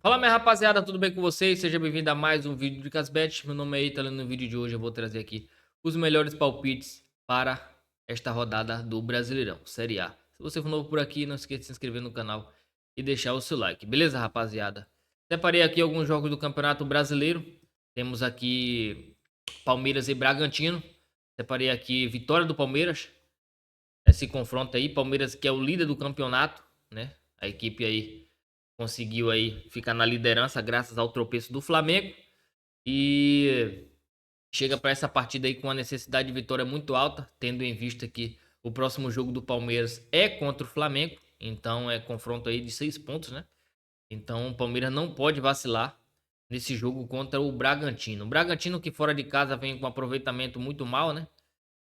Fala, minha rapaziada, tudo bem com vocês? Seja bem-vindo a mais um vídeo de Casbet. Meu nome é Ítalo e no vídeo de hoje eu vou trazer aqui os melhores palpites para esta rodada do Brasileirão, Série A. Se você for novo por aqui, não esqueça de se inscrever no canal e deixar o seu like, beleza, rapaziada? Separei aqui alguns jogos do Campeonato Brasileiro. Temos aqui Palmeiras e Bragantino. Separei aqui vitória do Palmeiras. Esse confronto aí, Palmeiras que é o líder do campeonato, né? A equipe aí conseguiu aí ficar na liderança graças ao tropeço do Flamengo e chega para essa partida aí com a necessidade de vitória muito alta, tendo em vista que o próximo jogo do Palmeiras é contra o Flamengo, então é confronto aí de 6 pontos, né? Então o Palmeiras não pode vacilar nesse jogo contra o Bragantino. O Bragantino que fora de casa vem com um aproveitamento muito mal, né?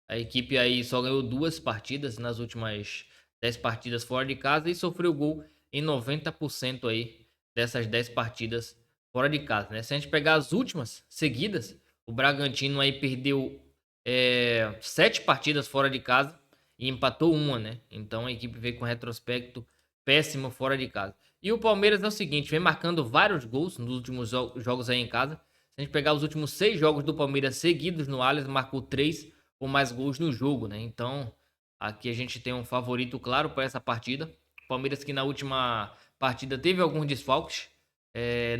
A equipe aí só ganhou 2 partidas nas últimas 10 partidas fora de casa e sofreu gol em 90% aí dessas 10 partidas fora de casa, né? Se a gente pegar as últimas seguidas, o Bragantino aí perdeu 7 partidas fora de casa e empatou uma, né? Então a equipe veio com retrospecto péssimo fora de casa. E o Palmeiras é o seguinte, vem marcando vários gols nos últimos jogos aí em casa. Se a gente pegar os últimos 6 jogos do Palmeiras seguidos no Allianz, marcou 3 ou mais gols no jogo, né? Então, aqui a gente tem um favorito claro para essa partida. O Palmeiras que na última partida teve alguns desfalques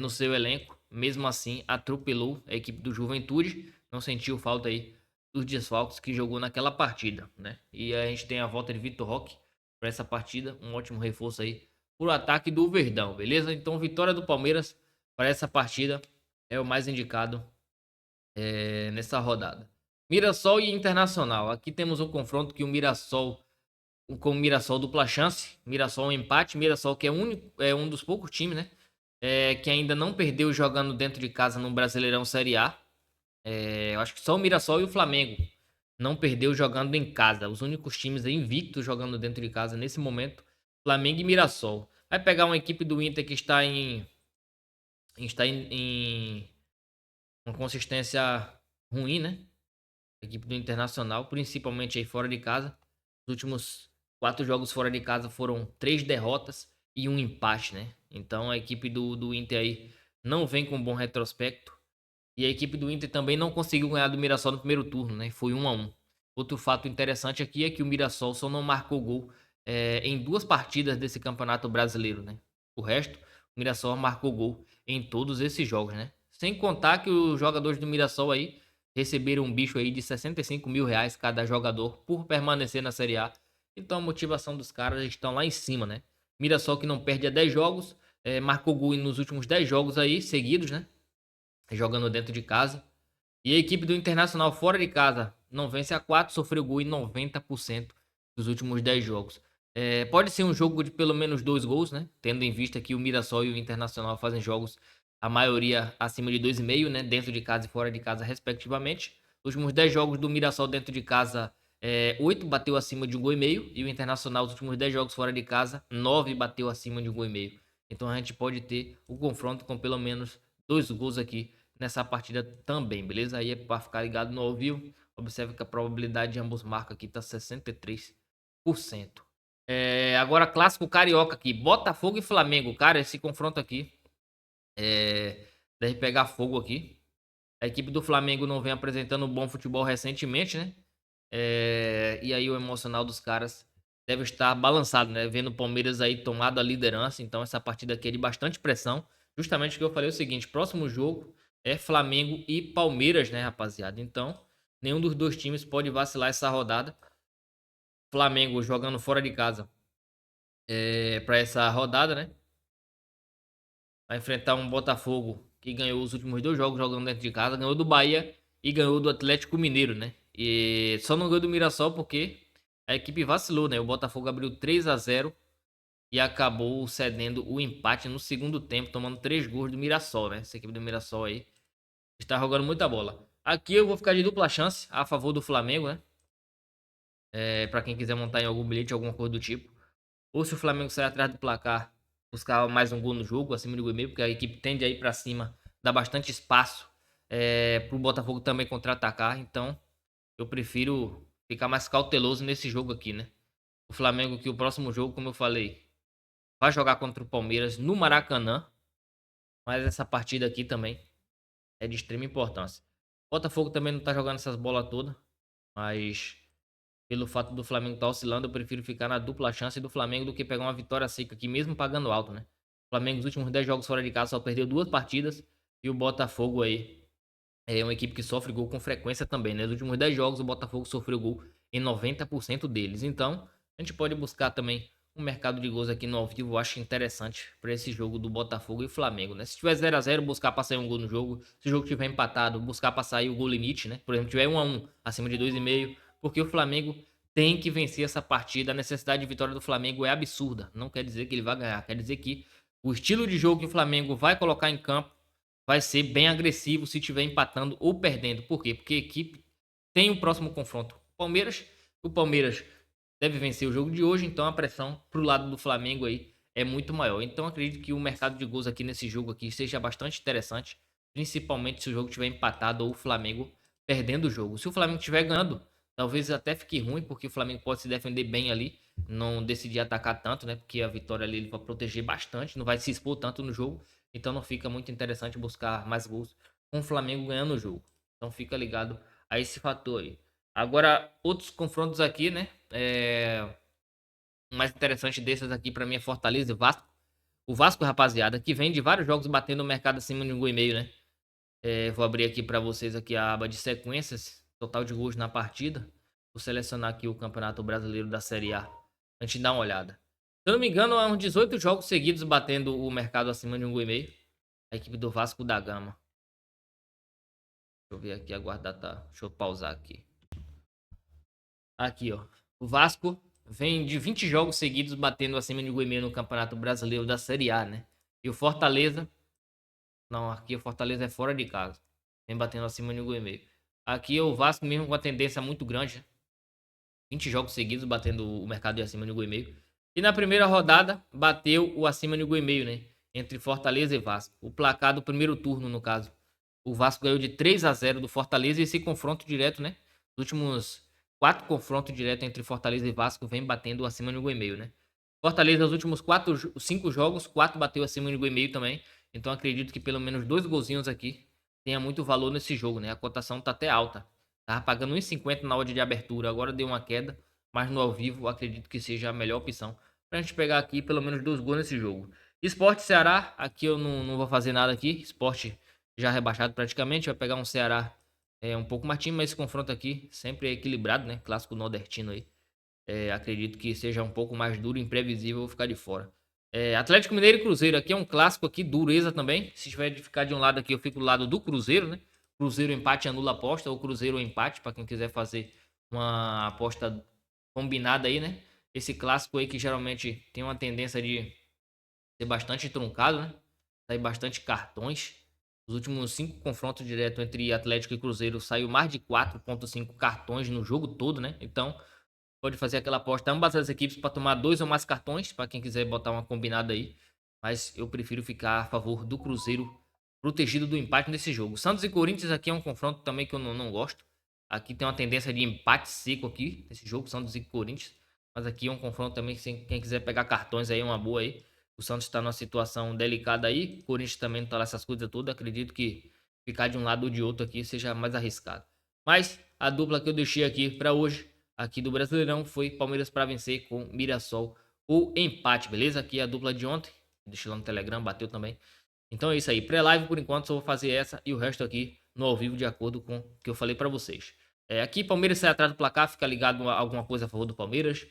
no seu elenco, mesmo assim atropelou a equipe do Juventude, não sentiu falta aí dos desfalques que jogou naquela partida, né? E a gente tem a volta de Vitor Roque para essa partida, um ótimo reforço aí pro ataque do Verdão, beleza? Então, vitória do Palmeiras para essa partida é o mais indicado nessa rodada. Mirassol e Internacional. Aqui temos um confronto que o Mirassol com o Mirassol dupla chance. Mirassol um empate. Mirassol que é um dos poucos times, né? Que ainda não perdeu jogando dentro de casa no Brasileirão Série A. Eu acho que só o Mirassol e o Flamengo não perdeu jogando em casa. Os únicos times aí invictos jogando dentro de casa nesse momento, Flamengo e Mirassol. Vai pegar uma equipe do Inter que está em uma consistência ruim, né? A equipe do Internacional, principalmente aí fora de casa. Os últimos 4 jogos fora de casa foram 3 derrotas e um empate, né? Então a equipe do Inter aí não vem com um bom retrospecto. E a equipe do Inter também não conseguiu ganhar do Mirassol no primeiro turno, né? Foi 1-1. Outro fato interessante aqui é que o Mirassol só não marcou gol em 2 partidas desse campeonato brasileiro, né? O resto, o Mirassol marcou gol em todos esses jogos, né? Sem contar que os jogadores do Mirassol aí receberam um bicho aí de 65 mil reais cada jogador por permanecer na Série A. Então a motivação dos caras estão lá em cima, né? Mirassol que não perde há 10 jogos, marcou gol nos últimos 10 jogos aí seguidos, né? Jogando dentro de casa. E a equipe do Internacional fora de casa não vence a 4, sofreu gol em 90% dos últimos 10 jogos. Pode ser um jogo de pelo menos 2 gols, né? Tendo em vista que o Mirassol e o Internacional fazem jogos, a maioria acima de 2,5, né? Dentro de casa e fora de casa, respectivamente. Os últimos 10 jogos do Mirassol dentro de casa, 8 bateu acima de 1,5 gol. E o Internacional, os últimos 10 jogos fora de casa, 9 bateu acima de 1,5 gol. Então a gente pode ter o confronto com pelo menos 2 gols aqui nessa partida também, beleza? Aí é para ficar ligado no ao vivo. Observe que a probabilidade de ambos marcas aqui tá 63%. Agora clássico carioca aqui, Botafogo e Flamengo. Cara, esse confronto aqui deve pegar fogo aqui. A equipe do Flamengo não vem apresentando um bom futebol recentemente, né? E aí o emocional dos caras deve estar balançado, né? Vendo o Palmeiras aí tomado a liderança. Então essa partida aqui é de bastante pressão. Justamente o que eu falei é o seguinte: próximo jogo é Flamengo e Palmeiras, né, rapaziada? Então nenhum dos dois times pode vacilar essa rodada. Flamengo jogando fora de casa para essa rodada, né? Vai enfrentar um Botafogo que ganhou os últimos 2 jogos jogando dentro de casa. Ganhou do Bahia e ganhou do Atlético Mineiro, né? E só não ganhou do Mirassol porque a equipe vacilou, né? O Botafogo abriu 3-0 e acabou cedendo o empate no segundo tempo, tomando 3 gols do Mirassol, né? Essa equipe do Mirassol aí está jogando muita bola. Aqui eu vou ficar de dupla chance a favor do Flamengo, né? Para quem quiser montar em algum bilhete, alguma coisa do tipo. Ou se o Flamengo sair atrás do placar, buscar mais um gol no jogo, acima de 1,5, porque a equipe tende a ir para cima, dá bastante espaço para o Botafogo também contra-atacar. Então, eu prefiro ficar mais cauteloso nesse jogo aqui, né? O Flamengo que o próximo jogo, como eu falei, vai jogar contra o Palmeiras no Maracanã. Mas essa partida aqui também é de extrema importância. Botafogo também não tá jogando essas bolas todas, mas pelo fato do Flamengo estar oscilando, eu prefiro ficar na dupla chance do Flamengo do que pegar uma vitória seca aqui, mesmo pagando alto, né? O Flamengo, nos últimos 10 jogos fora de casa, só perdeu 2 partidas. E o Botafogo aí é uma equipe que sofre gol com frequência também, né? Nos últimos 10 jogos, o Botafogo sofreu gol em 90% deles. Então, a gente pode buscar também um mercado de gols aqui no ao vivo. Eu acho interessante para esse jogo do Botafogo e Flamengo, né? Se tiver 0 a 0, buscar para sair um gol no jogo. Se o jogo tiver empatado, buscar para sair o gol limite, né? Por exemplo, tiver 1 a 1 acima de 2,5, porque o Flamengo tem que vencer essa partida. A necessidade de vitória do Flamengo é absurda. Não quer dizer que ele vai ganhar, quer dizer que o estilo de jogo que o Flamengo vai colocar em campo vai ser bem agressivo se estiver empatando ou perdendo. Por quê? Porque a equipe tem o próximo confronto. O Palmeiras deve vencer o jogo de hoje, então a pressão pro lado do Flamengo aí é muito maior. Então acredito que o mercado de gols aqui nesse jogo aqui seja bastante interessante, principalmente se o jogo estiver empatado ou o Flamengo perdendo o jogo. Se o Flamengo estiver ganhando, talvez até fique ruim, porque o Flamengo pode se defender bem ali, não decidir atacar tanto, né? Porque a vitória ali ele vai proteger bastante, não vai se expor tanto no jogo. Então não fica muito interessante buscar mais gols com o Flamengo ganhando o jogo. Então fica ligado a esse fator aí. Agora, outros confrontos aqui, né? O mais interessante desses aqui pra mim é Fortaleza e Vasco. O Vasco, rapaziada, que vem de vários jogos batendo o mercado acima de 1,5 gol, né? Vou abrir aqui pra vocês aqui a aba de sequências, total de gols na partida. Vou selecionar aqui o Campeonato Brasileiro da Série A. A gente dá uma olhada. Se eu não me engano, há uns 18 jogos seguidos batendo o mercado acima de 1,5 gol. A equipe do Vasco da Gama. Deixa eu ver aqui, aguardar, tá? Deixa eu pausar aqui. Aqui, ó. O Vasco vem de 20 jogos seguidos batendo acima de 1,5 gol no Campeonato Brasileiro da Série A, né? E o Fortaleza. Não, aqui o Fortaleza é fora de casa. Vem batendo acima de 1,5 gol. Aqui o Vasco mesmo com uma tendência muito grande, né? 20 jogos seguidos batendo o mercado de acima de 1,5 gol. E na primeira rodada bateu o acima de 1,5 gol, né? Entre Fortaleza e Vasco. O placar do primeiro turno, no caso. O Vasco ganhou de 3 a 0 do Fortaleza e esse confronto direto, né? Os últimos 4 confrontos diretos entre Fortaleza e Vasco vem batendo acima de 1,5 gol, né? Fortaleza, os últimos 5 jogos, 4 bateu acima de 1,5 gol também. Então acredito que pelo menos 2 golzinhos aqui tenha muito valor nesse jogo, né? A cotação tá até alta. Tava pagando 1,50 na odd de abertura, agora deu uma queda, mas no ao vivo acredito que seja a melhor opção pra gente pegar aqui pelo menos 2 gols nesse jogo. Sport Ceará, aqui eu não vou fazer nada aqui. Sport já rebaixado praticamente, vai pegar um Ceará um pouco mais time, mas esse confronto aqui sempre é equilibrado, né? Clássico nordestino aí. Acredito que seja um pouco mais duro e imprevisível, vou ficar de fora. Atlético Mineiro e Cruzeiro, aqui é um clássico aqui, dureza também. Se tiver de ficar de um lado aqui, eu fico do lado do Cruzeiro, né? Cruzeiro empate anula aposta, ou Cruzeiro empate, para quem quiser fazer uma aposta combinada aí, né? Esse clássico aí que geralmente tem uma tendência de ser bastante truncado, né? Sair bastante cartões. Os últimos 5 confrontos direto entre Atlético e Cruzeiro saiu mais de 4,5 cartões no jogo todo, né? Então, pode fazer aquela aposta ambas as equipes para tomar 2 ou mais cartões, para quem quiser botar uma combinada aí. Mas eu prefiro ficar a favor do Cruzeiro protegido do empate nesse jogo. Santos e Corinthians aqui é um confronto também que eu não gosto. Aqui tem uma tendência de empate seco aqui, nesse jogo, Santos e Corinthians. Mas aqui é um confronto também que quem quiser pegar cartões aí é uma boa aí. O Santos está numa situação delicada aí. O Corinthians também não tá lá essas coisas todas. Acredito que ficar de um lado ou de outro aqui seja mais arriscado. Mas a dupla que eu deixei aqui para hoje, aqui do Brasileirão, foi Palmeiras para vencer com Mirassol o empate, beleza? Aqui é a dupla de ontem. Deixei lá no Telegram, bateu também. Então é isso aí. Pré-live por enquanto só vou fazer essa e o resto aqui no ao vivo de acordo com o que eu falei para vocês. Aqui Palmeiras sai atrás do placar, fica ligado a alguma coisa a favor do Palmeiras.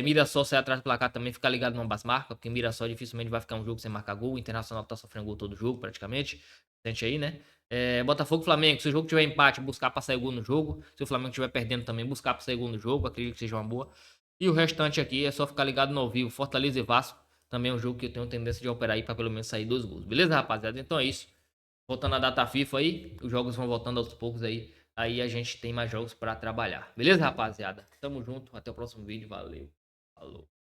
Mirassol sai atrás do placar também, fica ligado no ambas marcas, porque Mirassol dificilmente vai ficar um jogo sem marcar gol. O Internacional tá sofrendo gol todo jogo praticamente. Sente aí, né? Botafogo e Flamengo, se o jogo tiver empate, buscar pra sair gol no jogo. Se o Flamengo estiver perdendo também, buscar pra sair gol no jogo. Acredito que seja uma boa. E o restante aqui é só ficar ligado no ao vivo. Fortaleza e Vasco também é um jogo que eu tenho tendência de operar aí pra pelo menos sair 2 gols. Beleza, rapaziada? Então é isso. Voltando à data FIFA aí, os jogos vão voltando aos poucos aí. Aí a gente tem mais jogos pra trabalhar. Beleza, rapaziada? Tamo junto. Até o próximo vídeo. Valeu. Falou.